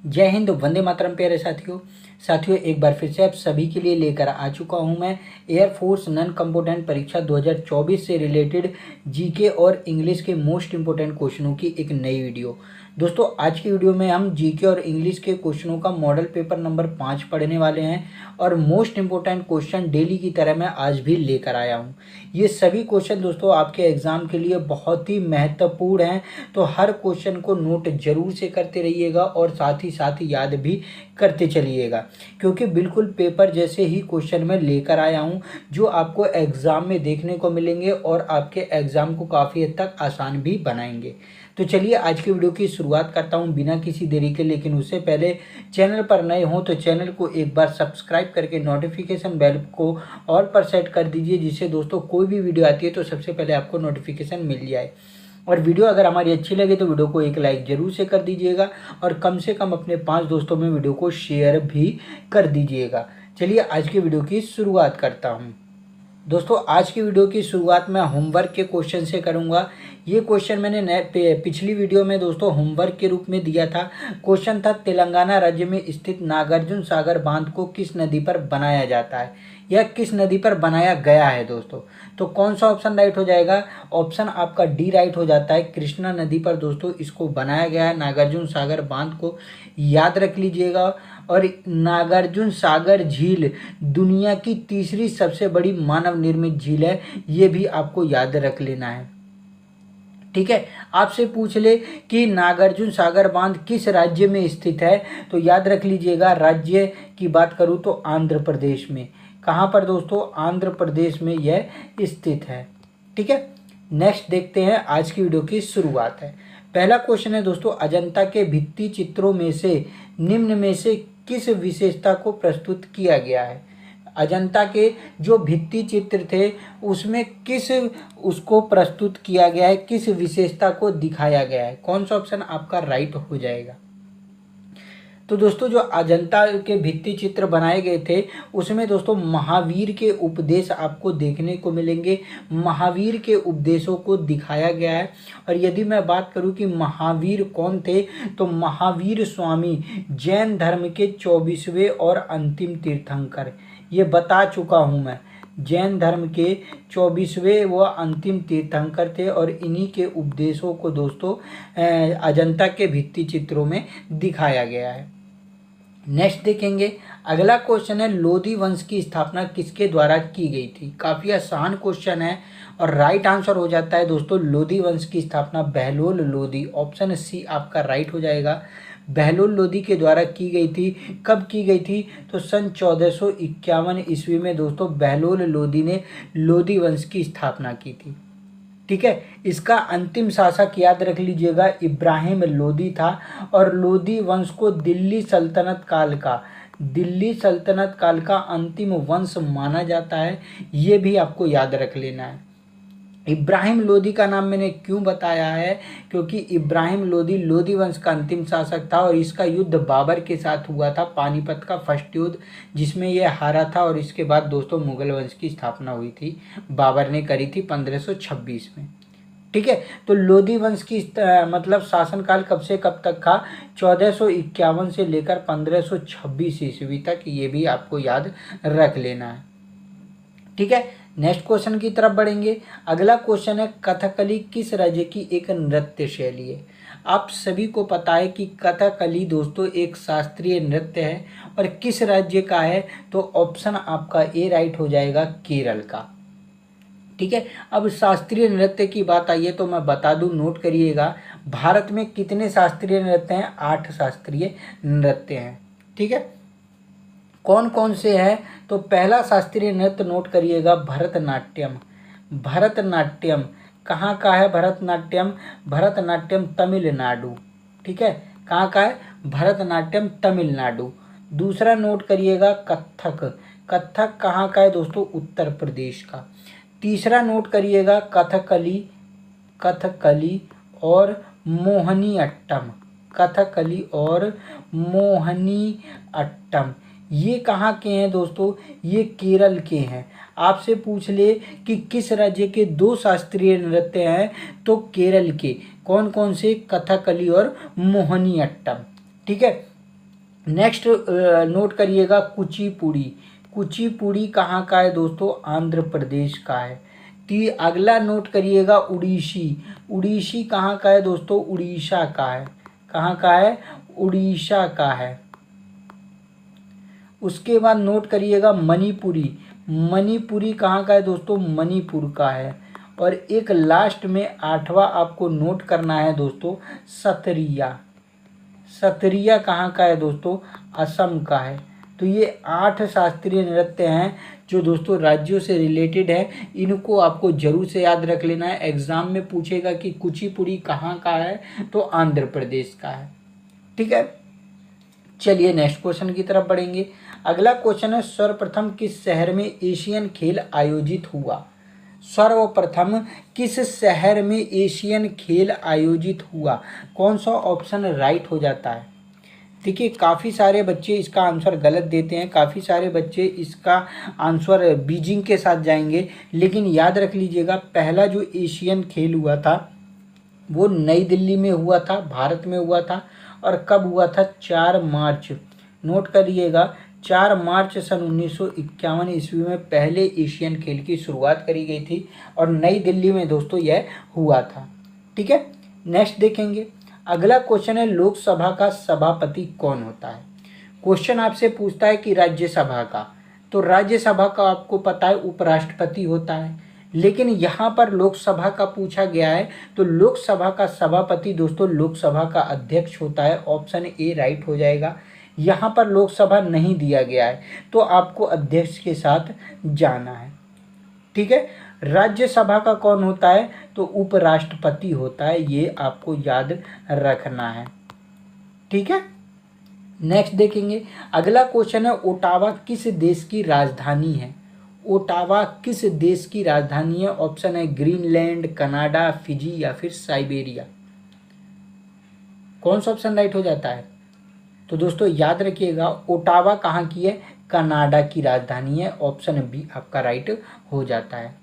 जय हिंद, वंदे मातरम। प्यारे साथियों एक बार फिर से आप सभी के लिए लेकर आ चुका हूं मैं एयरफोर्स नॉन कंपोनेंट परीक्षा 2024 से रिलेटेड जीके और इंग्लिश के मोस्ट इंपोर्टेंट क्वेश्चनों की एक नई वीडियो। दोस्तों, आज की वीडियो में हम जीके और इंग्लिश के क्वेश्चनों का मॉडल पेपर नंबर 5 पढ़ने वाले हैं और मोस्ट इंपोर्टेंट क्वेश्चन डेली की तरह मैं आज भी लेकर आया हूं। ये सभी क्वेश्चन दोस्तों आपके एग्जाम के लिए बहुत ही महत्वपूर्ण हैं, तो हर क्वेश्चन को नोट जरूर से करते रहिएगा और साथ ही याद भी करते चलिएगा, क्योंकि बिल्कुल पेपर जैसे ही क्वेश्चन मैं लेकर आया हूं जो आपको एग्जाम में देखने को मिलेंगे और आपके एग्जाम को काफ़ी हद तक आसान भी बनाएंगे। तो चलिए आज की वीडियो की शुरुआत करता हूं बिना किसी देरी के। लेकिन उससे पहले चैनल पर नए हों तो चैनल को एक बार सब्सक्राइब करके नोटिफिकेशन बेल को ऑल पर सेट कर दीजिए, जिससे दोस्तों कोई भी वीडियो आती है तो सबसे पहले आपको नोटिफिकेशन मिल जाए। और वीडियो अगर हमारी अच्छी लगे तो वीडियो को एक लाइक जरूर से कर दीजिएगा और कम से कम अपने 5 दोस्तों में वीडियो को शेयर भी कर दीजिएगा। चलिए आज की वीडियो की शुरुआत करता हूँ। दोस्तों, आज की वीडियो की शुरुआत मैं होमवर्क के क्वेश्चन से करूंगा। ये क्वेश्चन मैंने पिछली वीडियो में दोस्तों होमवर्क के रूप में दिया था। क्वेश्चन था तेलंगाना राज्य में स्थित नागार्जुन सागर बांध को किस नदी पर बनाया जाता है या किस नदी पर बनाया गया है दोस्तों। तो कौन सा ऑप्शन राइट हो जाएगा? ऑप्शन आपका डी राइट हो जाता है। कृष्णा नदी पर दोस्तों इसको बनाया गया है, नागार्जुन सागर बांध को। याद रख लीजिएगा। और नागार्जुन सागर झील दुनिया की तीसरी सबसे बड़ी मानव निर्मित झील है, ये भी आपको याद रख लेना है। ठीक है, आपसे पूछ ले कि नागार्जुन सागर बांध किस राज्य में स्थित है, तो याद रख लीजिएगा। राज्य की बात करूं तो आंध्र प्रदेश में। कहाँ पर दोस्तों? आंध्र प्रदेश में यह स्थित है। ठीक है, नेक्स्ट देखते हैं। आज की वीडियो की शुरुआत है। पहला क्वेश्चन है दोस्तों, अजंता के भित्ति चित्रों में से निम्न में से किस विशेषता को प्रस्तुत किया गया है? अजंता के जो भित्ति चित्र थे उसमें किस उसको प्रस्तुत किया गया है, किस विशेषता को दिखाया गया है? कौन सा ऑप्शन आपका राइट हो जाएगा? तो दोस्तों, जो अजंता के भित्ति चित्र बनाए गए थे उसमें दोस्तों महावीर के उपदेश आपको देखने को मिलेंगे। महावीर के उपदेशों को दिखाया गया है। और यदि मैं बात करूं कि महावीर कौन थे, तो महावीर स्वामी जैन धर्म के 24वें और अंतिम तीर्थंकर। ये बता चुका हूं मैं, जैन धर्म के 24वें व अंतिम तीर्थंकर थे और इन्हीं के उपदेशों को दोस्तों अजंता के भित्ति चित्रों में दिखाया गया है। नेक्स्ट देखेंगे। अगला क्वेश्चन है, लोधी वंश की स्थापना किसके द्वारा की गई थी? काफ़ी आसान क्वेश्चन है और राइट आंसर हो जाता है दोस्तों, लोधी वंश की स्थापना बहलोल लोधी, ऑप्शन सी आपका राइट हो जाएगा। बहलोल लोधी के द्वारा की गई थी। कब की गई थी? तो सन 1451 ईस्वी में दोस्तों बहलोल लोधी ने लोधी वंश की स्थापना की थी। ठीक है, इसका अंतिम शासक याद रख लीजिएगा इब्राहिम लोदी था और लोदी वंश को दिल्ली सल्तनत काल का अंतिम वंश माना जाता है। ये भी आपको याद रख लेना है। इब्राहिम लोदी का नाम मैंने क्यों बताया है? क्योंकि इब्राहिम लोदी लोधी वंश का अंतिम शासक था और इसका युद्ध बाबर के साथ हुआ था, पानीपत का फर्स्ट युद्ध, जिसमें यह हारा था। और इसके बाद दोस्तों मुगल वंश की स्थापना हुई थी, बाबर ने करी थी 1526 में। ठीक है, तो लोधी वंश की मतलब शासनकाल कब से कब तक था? 1451 से लेकर 1526 ईस्वी तक। ये भी आपको याद रख लेना है। ठीक है, नेक्स्ट क्वेश्चन की तरफ बढ़ेंगे। अगला क्वेश्चन है, कथकली किस राज्य की एक नृत्य शैली है? आप सभी को पता है कि कथकली दोस्तों एक शास्त्रीय नृत्य है और किस राज्य का है? तो ऑप्शन आपका ए राइट हो जाएगा, केरल का। ठीक है, अब शास्त्रीय नृत्य की बात आई है तो मैं बता दूं, नोट करिएगा। भारत में कितने शास्त्रीय नृत्य हैं? 8 शास्त्रीय नृत्य हैं। ठीक है, कौन कौन से हैं? तो पहला शास्त्रीय नृत्य नोट करिएगा, भरतनाट्यम। भरतनाट्यम कहाँ का है? भरतनाट्यम तमिलनाडु। ठीक है, कहाँ का है? भरतनाट्यम तमिलनाडु। दूसरा नोट करिएगा, कथक। कथक कहाँ का है दोस्तों? उत्तर प्रदेश का। तीसरा नोट करिएगा, कथकली और मोहनी अट्टम। कथकली और मोहनी अट्टम ये कहाँ के हैं दोस्तों? ये केरल के हैं। आपसे पूछ ले कि किस राज्य के 2 शास्त्रीय नृत्य हैं, तो केरल के। कौन कौन से? कथकली और मोहनी अट्टम। ठीक है, नेक्स्ट नोट करिएगा कुचिपुड़ी। कुचिपुड़ी कहाँ का है दोस्तों? आंध्र प्रदेश का है। अगला नोट करिएगा उड़ीसी। उड़ीसी कहाँ का है दोस्तों? उड़ीसा का है। कहाँ का है? उड़ीसा का है। उसके बाद नोट करिएगा मणिपुरी। मणिपुरी कहाँ का है दोस्तों? मणिपुर का है। और एक लास्ट में 8वां आपको नोट करना है दोस्तों, सतरिया। सतरिया कहाँ का है दोस्तों? असम का है। तो ये 8 शास्त्रीय नृत्य हैं जो दोस्तों राज्यों से रिलेटेड है। इनको आपको जरूर से याद रख लेना है। एग्जाम में पूछेगा कि कुचिपुड़ी कहाँ का है, तो आंध्र प्रदेश का है। ठीक है, चलिए नेक्स्ट क्वेश्चन की तरफ बढ़ेंगे। अगला क्वेश्चन है, सर्वप्रथम किस शहर में एशियन खेल आयोजित हुआ? सर्वप्रथम किस शहर में एशियन खेल आयोजित हुआ? कौन सा ऑप्शन राइट हो जाता है? देखिए, काफ़ी सारे बच्चे इसका आंसर गलत देते हैं, काफ़ी सारे बच्चे इसका आंसर बीजिंग के साथ जाएंगे। लेकिन याद रख लीजिएगा, पहला जो एशियन खेल हुआ था वो नई दिल्ली में हुआ था, भारत में हुआ था। और कब हुआ था? 4 मार्च। नोट करिएगा, 4 मार्च सन 1951 ईस्वी में पहले एशियन खेल की शुरुआत करी गई थी और नई दिल्ली में दोस्तों यह हुआ था। ठीक है, नेक्स्ट देखेंगे। अगला क्वेश्चन है, लोकसभा का सभापति कौन होता है? क्वेश्चन आपसे पूछता है कि राज्यसभा का, तो राज्यसभा का आपको पता है उपराष्ट्रपति होता है। लेकिन यहाँ पर लोकसभा का पूछा गया है, तो लोकसभा का सभापति दोस्तों लोकसभा का अध्यक्ष होता है। ऑप्शन ए राइट हो जाएगा। यहाँ पर लोकसभा नहीं दिया गया है, तो आपको अध्यक्ष के साथ जाना है। ठीक है, राज्यसभा का कौन होता है? तो उपराष्ट्रपति होता है। ये आपको याद रखना है। ठीक है, नेक्स्ट देखेंगे। अगला क्वेश्चन है, ओटावा किस देश की राजधानी है? ओटावा किस देश की राजधानी है? ऑप्शन है ग्रीनलैंड, कनाडा, फिजी या फिर साइबेरिया। कौन सा ऑप्शन राइट हो जाता है? तो दोस्तों याद रखिएगा, ओटावा कहाँ की है? कनाडा की राजधानी है। ऑप्शन बी आपका राइट हो जाता है।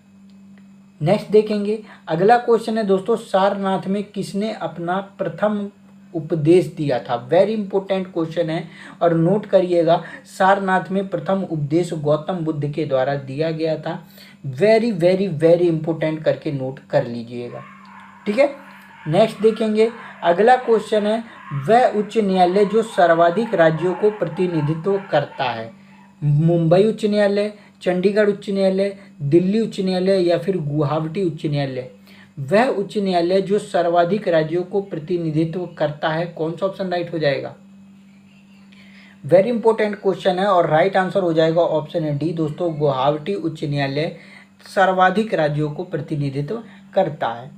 नेक्स्ट देखेंगे। अगला क्वेश्चन है दोस्तों, सारनाथ में किसने अपना प्रथम उपदेश दिया था? वेरी इंपॉर्टेंट क्वेश्चन है और नोट करिएगा, सारनाथ में प्रथम उपदेश गौतम बुद्ध के द्वारा दिया गया था। वेरी वेरी वेरी इंपॉर्टेंट करके नोट कर लीजिएगा। ठीक है, नेक्स्ट देखेंगे। अगला क्वेश्चन है, वह उच्च न्यायालय जो सर्वाधिक राज्यों को प्रतिनिधित्व करता है? मुंबई उच्च न्यायालय, चंडीगढ़ उच्च न्यायालय, दिल्ली उच्च न्यायालय या फिर गुवाहाटी उच्च न्यायालय? वह उच्च न्यायालय जो सर्वाधिक राज्यों को प्रतिनिधित्व करता है, कौन सा ऑप्शन राइट हो जाएगा? वेरी इंपॉर्टेंट क्वेश्चन है और राइट आंसर हो जाएगा ऑप्शन है डी दोस्तों, गुवाहाटी उच्च न्यायालय सर्वाधिक राज्यों को प्रतिनिधित्व करता है।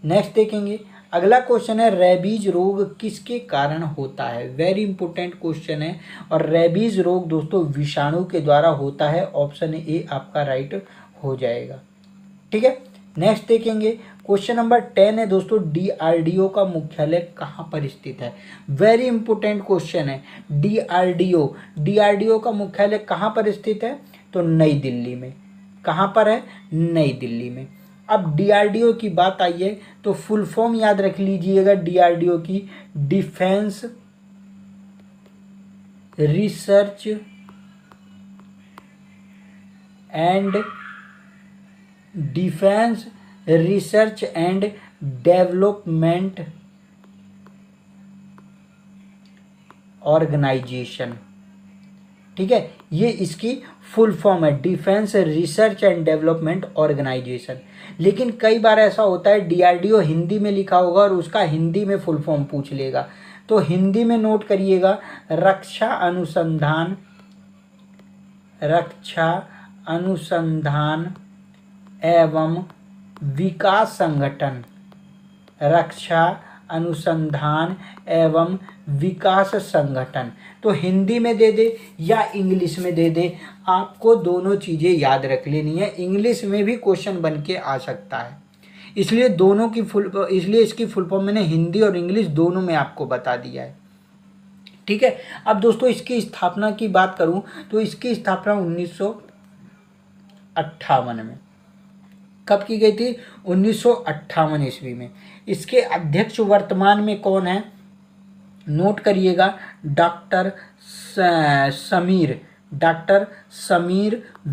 नेक्स्ट देखेंगे। अगला क्वेश्चन है, रेबीज रोग किसके कारण होता है? वेरी इंपॉर्टेंट क्वेश्चन है और रेबीज रोग दोस्तों विषाणु के द्वारा होता है। ऑप्शन ए आपका राइट हो जाएगा। ठीक है, नेक्स्ट देखेंगे। क्वेश्चन नंबर 10 है दोस्तों, डीआरडीओ का मुख्यालय कहाँ पर स्थित है? वेरी इंपॉर्टेंट क्वेश्चन है। डीआरडीओ का मुख्यालय कहाँ पर स्थित है? तो नई दिल्ली में। कहाँ पर है? नई दिल्ली में। अब डीआरडीओ की बात आई है तो फुल फॉर्म याद रख लीजिएगा डीआरडीओ की, defence research and development organisation. ठीक है, ये इसकी फुल फॉर्म है, defence research and development organisation. लेकिन कई बार ऐसा होता है डीआरडीओ हिंदी में लिखा होगा और उसका हिंदी में फुल फॉर्म पूछ लेगा, तो हिंदी में नोट करिएगा, रक्षा अनुसंधान एवं विकास संगठन। रक्षा अनुसंधान एवं विकास संगठन। तो हिंदी में दे दे या इंग्लिश में दे दे, आपको दोनों चीज़ें याद रख लेनी है। इंग्लिश में भी क्वेश्चन बन के आ सकता है, इसलिए इसलिए इसकी फुल फॉर्म मैंने हिंदी और इंग्लिश दोनों में आपको बता दिया है। ठीक है, अब दोस्तों इसकी स्थापना की बात करूं तो इसकी स्थापना 1958 में। कब की गई थी? 1958 ईस्वी में। इसके अध्यक्ष वर्तमान में कौन है? नोट करिएगा, doctor Sameer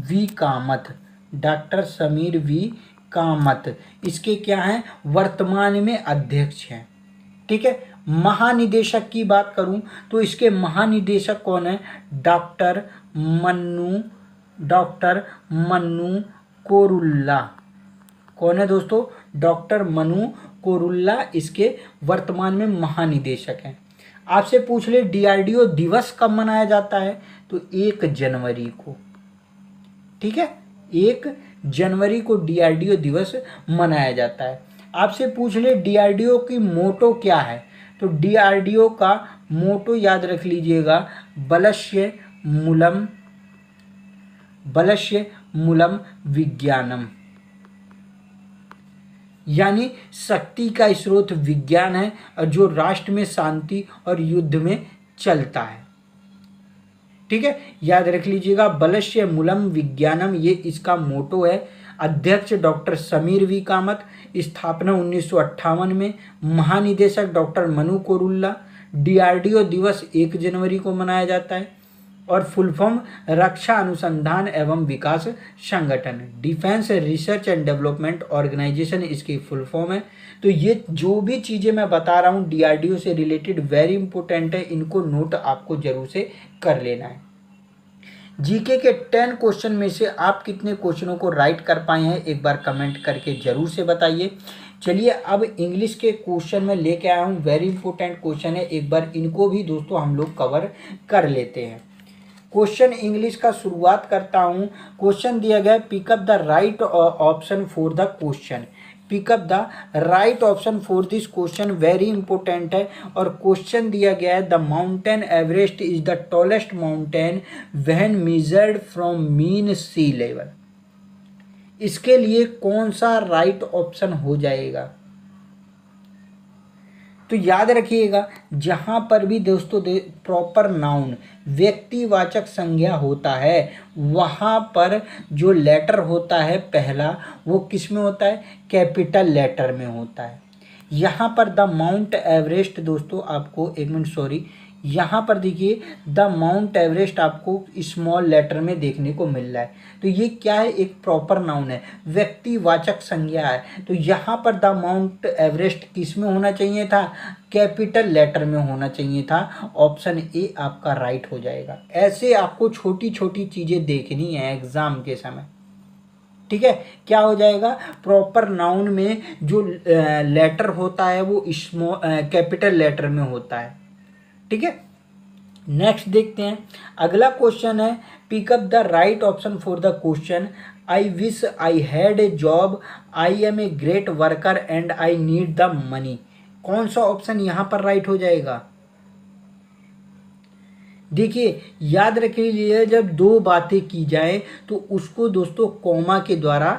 V Kamat, doctor Sameer V Kamat इसके क्या हैं, वर्तमान में अध्यक्ष हैं। ठीक है। महानिदेशक की बात करूं तो इसके महानिदेशक कौन है, डॉक्टर मन्नू कोरुल्ला। कौन है दोस्तों, डॉक्टर मनु कोरुल्ला इसके वर्तमान में महानिदेशक हैं। आपसे पूछ ले डीआरडीओ दिवस कब मनाया जाता है, तो 1 जनवरी को। ठीक है, 1 जनवरी को डीआरडीओ दिवस मनाया जाता है। आपसे पूछ ले डीआरडीओ की मोटो क्या है, तो डीआरडीओ का मोटो याद रख लीजिएगा, बलश्य मूलम विज्ञानम, यानी शक्ति का स्रोत विज्ञान है और जो राष्ट्र में शांति और युद्ध में चलता है। ठीक है, याद रख लीजिएगा, बलश्य मूलम विज्ञानम ये इसका मोटो है। अध्यक्ष डॉक्टर समीर वी कामत, स्थापना 1958 में, महानिदेशक डॉक्टर मनु कोरुल्ला। डीआरडीओ दिवस 1 जनवरी को मनाया जाता है और फुल फॉर्म रक्षा अनुसंधान एवं विकास संगठन, defence research and development organisation इसकी फुल फॉर्म है। तो ये जो भी चीज़ें मैं बता रहा हूँ डीआरडीओ से रिलेटेड वेरी इंपॉर्टेंट है, इनको नोट आपको जरूर से कर लेना है। जीके के 10 क्वेश्चन में से आप कितने क्वेश्चनों को राइट कर पाए हैं एक बार कमेंट करके जरूर से बताइए। चलिए अब इंग्लिश के क्वेश्चन में लेके आया हूँ, वेरी इंपॉर्टेंट क्वेश्चन है, एक बार इनको भी दोस्तों हम लोग कवर कर लेते हैं। क्वेश्चन इंग्लिश का शुरुआत करता हूँ। क्वेश्चन दिया गया, pick up the right option for the question, pick up the right option for this question, very important है। और क्वेश्चन दिया गया है, the mountain Everest is the tallest mountain when measured from mean sea level. इसके लिए कौन सा राइट ऑप्शन हो जाएगा, तो याद रखिएगा जहां पर भी दोस्तों प्रॉपर नाउन व्यक्तिवाचक संज्ञा होता है वहां पर जो लेटर होता है पहला वो किस में होता है, कैपिटल लेटर में होता है। यहाँ पर द माउंट एवरेस्ट दोस्तों आपको एक मिनट सॉरी, यहाँ पर देखिए द माउंट एवरेस्ट आपको स्मॉल लेटर में देखने को मिल रहा है। तो ये क्या है, एक प्रॉपर नाउन है, व्यक्तिवाचक संज्ञा है। तो यहाँ पर द माउंट एवरेस्ट किस में होना चाहिए था, कैपिटल लेटर में होना चाहिए था। ऑप्शन ए आपका राइट हो जाएगा। ऐसे आपको छोटी छोटी चीज़ें देखनी है एग्जाम के समय। ठीक है, क्या हो जाएगा, प्रॉपर नाउन में जो लेटर होता है वो कैपिटल लेटर में होता है। ठीक है, नेक्स्ट देखते हैं। अगला क्वेश्चन है, pick up the right option for the question, I wish I had a job, I am a great worker and I need the money. कौन सा ऑप्शन यहां पर राइट हो जाएगा, देखिए याद रख लीजिए जब दो बातें की जाए तो उसको दोस्तों कॉमा के द्वारा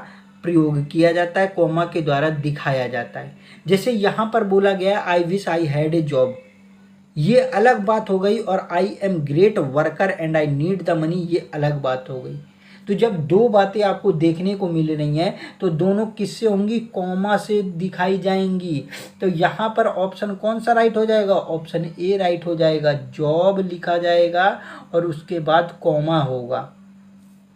प्रयोग किया जाता है, कॉमा के द्वारा दिखाया जाता है। जैसे यहाँ पर बोला गया आई wish I had a job, ये अलग बात हो गई, और I am great worker and I need the money ये अलग बात हो गई। तो जब दो बातें आपको देखने को मिल रही हैं तो दोनों किससे होंगी, कॉमा से दिखाई जाएंगी। तो यहाँ पर ऑप्शन कौन सा राइट हो जाएगा, ऑप्शन ए राइट हो जाएगा। जॉब लिखा जाएगा और उसके बाद कॉमा होगा।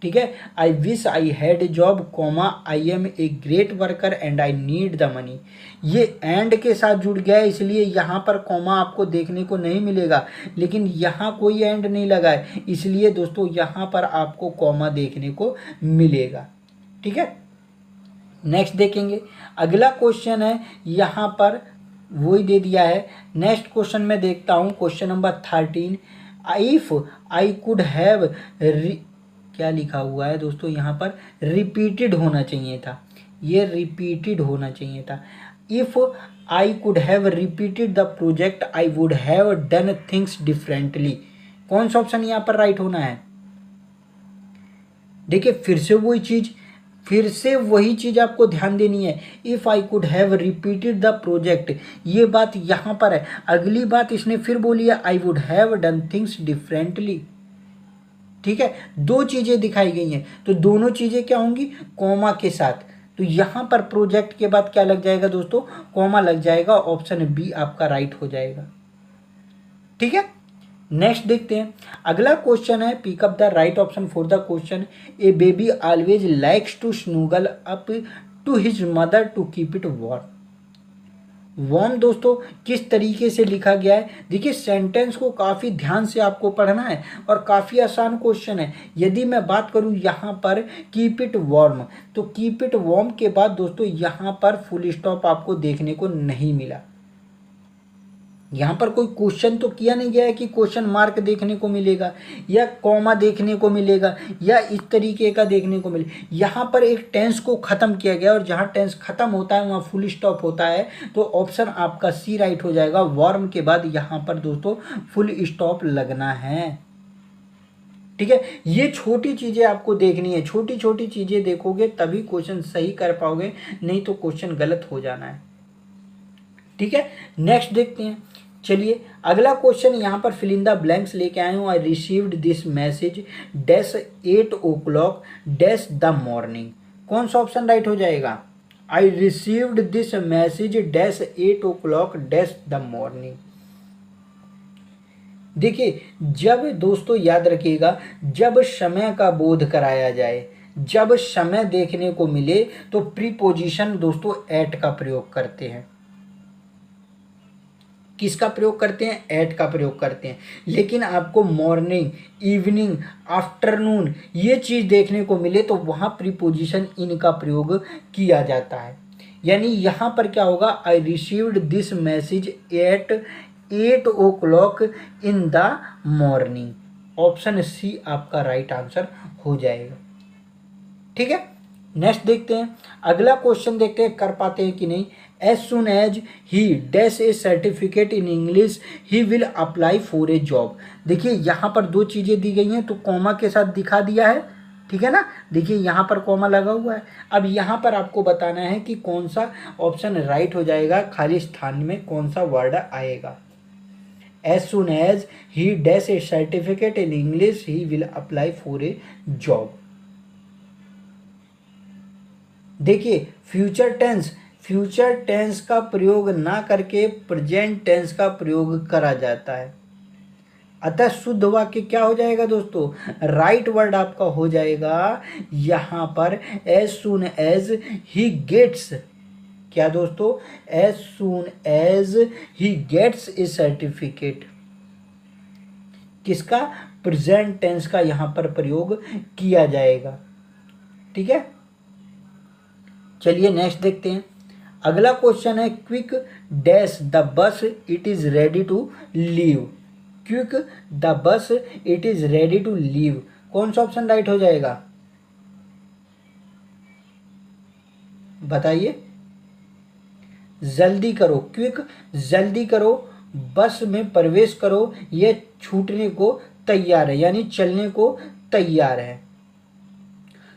ठीक है, I wish I had a job comma I am a great worker and I need the money. ये एंड के साथ जुड़ गया है इसलिए यहाँ पर कॉमा आपको देखने को नहीं मिलेगा, लेकिन यहाँ कोई एंड नहीं लगा है इसलिए दोस्तों यहाँ पर आपको कॉमा देखने को मिलेगा। ठीक है, नेक्स्ट देखेंगे। अगला क्वेश्चन है, यहाँ पर वही दे दिया है। नेक्स्ट क्वेश्चन में देखता हूँ, question number 13, if I could have, क्या लिखा हुआ है दोस्तों यहाँ पर, रिपीटेड होना चाहिए था, ये रिपीटेड होना चाहिए था। If I could have repeated the project I would have done things differently. कौन सा ऑप्शन यहाँ पर राइट होना है, देखिए फिर से वही चीज आपको ध्यान देनी है। If I could have repeated the project, ये बात यहाँ पर है। अगली बात इसने फिर बोली है I would have done things differently. ठीक है, दो चीजें दिखाई गई हैं तो दोनों चीजें क्या होंगी, कॉमा के साथ। तो यहां पर प्रोजेक्ट के बाद क्या लग जाएगा दोस्तों, कॉमा लग जाएगा। ऑप्शन बी आपका राइट हो जाएगा। ठीक है, नेक्स्ट देखते हैं। अगला क्वेश्चन है, pick up the right option for the question. A baby always likes to snuggle up to his mother to keep it warm. Warm दोस्तों किस तरीके से लिखा गया है, देखिए सेंटेंस को काफ़ी ध्यान से आपको पढ़ना है और काफ़ी आसान क्वेश्चन है। यदि मैं बात करूं यहाँ पर कीप इट वार्म, तो कीप इट वार्म के बाद दोस्तों यहाँ पर फुल स्टॉप आपको देखने को नहीं मिला। यहाँ पर कोई क्वेश्चन तो किया नहीं गया है कि क्वेश्चन मार्क देखने को मिलेगा या कॉमा देखने को मिलेगा या इस तरीके का देखने को मिले। यहाँ पर एक टेंस को ख़त्म किया गया और जहाँ टेंस ख़त्म होता है वहाँ फुल स्टॉप होता है, तो ऑप्शन आपका सी राइट हो जाएगा। वार्म के बाद यहाँ पर दोस्तों फुल स्टॉप लगना है। ठीक है, ये छोटी चीज़ें आपको देखनी है, छोटी छोटी चीज़ें देखोगे तभी क्वेश्चन सही कर पाओगे, नहीं तो क्वेश्चन गलत हो जाना है। ठीक है, नेक्स्ट देखते हैं। चलिए अगला क्वेश्चन यहाँ पर फिल इन द ब्लैंक्स लेके आए हूँ। आई received this message dash 8 o'clock dash the morning. कौन सा ऑप्शन राइट हो जाएगा? आई received this message dash 8 o'clock dash the morning. देखिए जब दोस्तों याद रखिएगा, जब समय का बोध कराया जाए, जब समय देखने को मिले तो प्रीपोजिशन दोस्तों एट का प्रयोग करते हैं। किसका प्रयोग करते हैं? एट का प्रयोग करते हैं। लेकिन आपको मॉर्निंग, इवनिंग, आफ्टरनून ये चीज़ देखने को मिले तो वहाँ प्रीपोजिशन इन का प्रयोग किया जाता है। यानी यहाँ पर क्या होगा? I received this message at 8 o'clock in the morning. Option C आपका राइट आंसर हो जाएगा। ठीक है, नेक्स्ट देखते हैं। अगला क्वेश्चन देखते हैं कर पाते हैं कि नहीं। As soon as he dash a certificate in English he will apply for a job. देखिए यहाँ पर दो चीज़ें दी गई हैं तो कॉमा के साथ दिखा दिया है। ठीक है ना, देखिए यहाँ पर कॉमा लगा हुआ है। अब यहाँ पर आपको बताना है कि कौन सा ऑप्शन राइट हो जाएगा, खाली स्थान में कौन सा वर्ड आएगा। As soon as he dash a certificate in English he will apply for a job. देखिए फ्यूचर टेंस का प्रयोग ना करके प्रेजेंट टेंस का प्रयोग करा जाता है। अतः शुद्ध वाक्य क्या हो जाएगा दोस्तों? राइट वर्ड आपका हो जाएगा यहाँ पर as soon as he gets. क्या दोस्तों? As soon as he gets a certificate. किसका? प्रेजेंट टेंस का यहाँ पर प्रयोग किया जाएगा। ठीक है, चलिए नेक्स्ट देखते हैं। अगला क्वेश्चन है quick dash the bus it is ready to leave. Quick the bus it is ready to leave. कौन सा ऑप्शन राइट हो जाएगा? बताइए, जल्दी करो, क्विक जल्दी करो, बस में प्रवेश करो, यह छूटने को तैयार है, यानी चलने को तैयार है।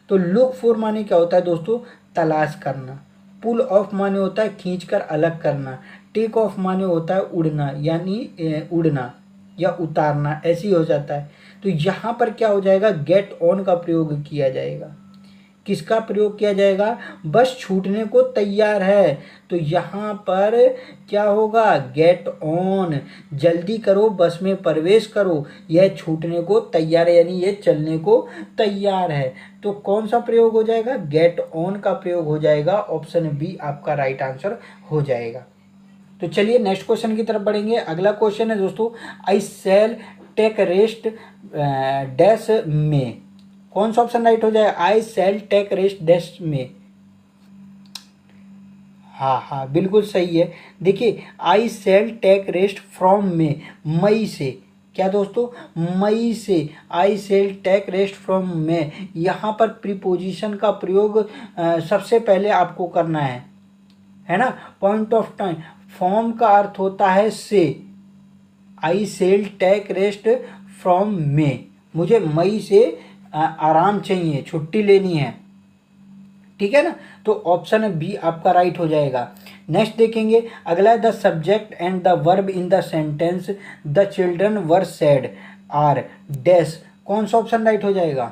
तो लुक फॉर माने क्या होता है दोस्तों? तलाश करना। पुल ऑफ माने होता है खींचकर अलग करना। टेक ऑफ माने होता है उड़ना, यानी उड़ना या उतारना, ऐसे ही हो जाता है। तो यहाँ पर क्या हो जाएगा? गेट ऑन का प्रयोग किया जाएगा। किसका प्रयोग किया जाएगा? बस छूटने को तैयार है, तो यहाँ पर क्या होगा? Get on. जल्दी करो, बस में प्रवेश करो, यह छूटने को तैयार है, यानी यह चलने को तैयार है। तो कौन सा प्रयोग हो जाएगा? गेट ऑन का प्रयोग हो जाएगा। ऑप्शन बी आपका राइट आंसर हो जाएगा। तो चलिए नेक्स्ट क्वेश्चन की तरफ बढ़ेंगे। अगला क्वेश्चन है दोस्तों, आई शैल टेक रेस्ट डैश में। कौन सा ऑप्शन राइट हो जाएगा? आई शैल टेक रेस्ट डैश में। हाँ बिल्कुल सही है। देखिए आई शैल टेक रेस्ट फ्रॉम में, मई से। क्या दोस्तों? मई से। आई शैल टेक रेस्ट फ्रॉम में। यहाँ पर प्रीपोजिशन का प्रयोग सबसे पहले आपको करना है ना। पॉइंट ऑफ टाइम, फ्रॉम का अर्थ होता है से। आई शैल टेक रेस्ट फ्रॉम में, मुझे मई से आराम चाहिए, छुट्टी लेनी है। ठीक है ना, तो ऑप्शन बी आपका राइट हो जाएगा। नेक्स्ट देखेंगे। अगला the subject and the verb in the sentence the children were sad are dash. कौन सा ऑप्शन राइट हो जाएगा?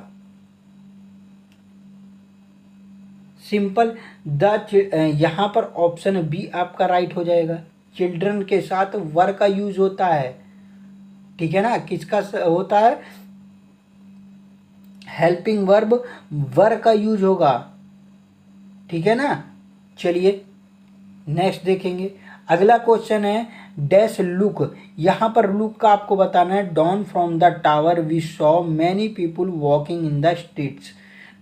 सिंपल यहाँ पर ऑप्शन बी आपका राइट हो जाएगा। चिल्ड्रन के साथ वर का यूज होता है, ठीक है ना, किसका होता है, हेल्पिंग वर्ब वर का यूज होगा, ठीक है ना। चलिए नेक्स्ट देखेंगे। अगला क्वेश्चन है डैश लुक। यहाँ पर लुक का आपको बताना है, down from the tower we saw many people walking in the streets.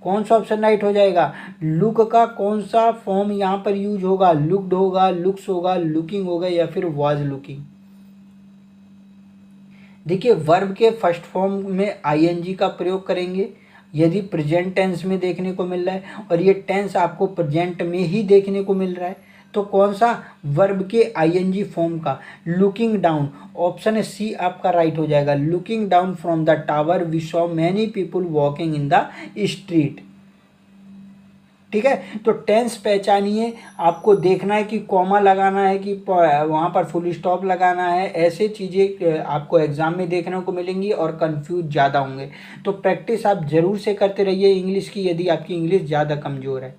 कौन सा ऑप्शन राइट हो जाएगा, लुक का कौन सा फॉर्म यहाँ पर यूज होगा, लुक्ड होगा, लुक्स होगा, लुकिंग होगा या फिर वाज लुकिंग। देखिए वर्ब के फर्स्ट फॉर्म में आईएनजी का प्रयोग करेंगे यदि प्रेजेंट टेंस में देखने को मिल रहा है, और ये टेंस आपको प्रेजेंट में ही देखने को मिल रहा है, तो कौन सा, वर्ब के आईएनजी फॉर्म का, लुकिंग डाउन। ऑप्शन है सी आपका राइट हो जाएगा, looking down from the tower we saw many people walking in the street. ठीक है, तो टेंस पहचानिए, आपको देखना है कि कॉमा लगाना है कि वहाँ पर फुल स्टॉप लगाना है, ऐसे चीज़ें आपको एग्जाम में देखने को मिलेंगी और कंफ्यूज ज़्यादा होंगे। तो प्रैक्टिस आप ज़रूर से करते रहिए इंग्लिश की, यदि आपकी इंग्लिश ज़्यादा कमज़ोर है।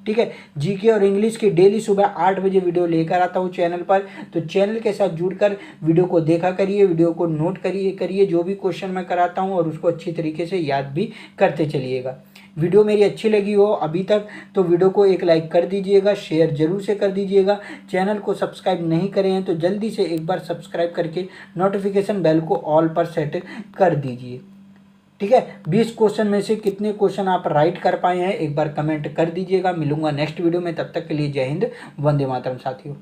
ठीक है, जीके और इंग्लिश की डेली सुबह 8 बजे वीडियो लेकर आता हूँ चैनल पर, तो चैनल के साथ जुड़कर वीडियो को देखा करिए, वीडियो को नोट करिए जो भी क्वेश्चन मैं कराता हूँ, और उसको अच्छी तरीके से याद भी करते चलिएगा। वीडियो मेरी अच्छी लगी हो अभी तक तो वीडियो को एक लाइक कर दीजिएगा, शेयर जरूर से कर दीजिएगा। चैनल को सब्सक्राइब नहीं करे हैं तो जल्दी से एक बार सब्सक्राइब करके नोटिफिकेशन बेल को ऑल पर सेट कर दीजिए। ठीक है, 20 क्वेश्चन में से कितने क्वेश्चन आप राइट कर पाए हैं एक बार कमेंट कर दीजिएगा। मिलूंगा नेक्स्ट वीडियो में, तब तक के लिए जय हिंद, वंदे मातरम साथियों।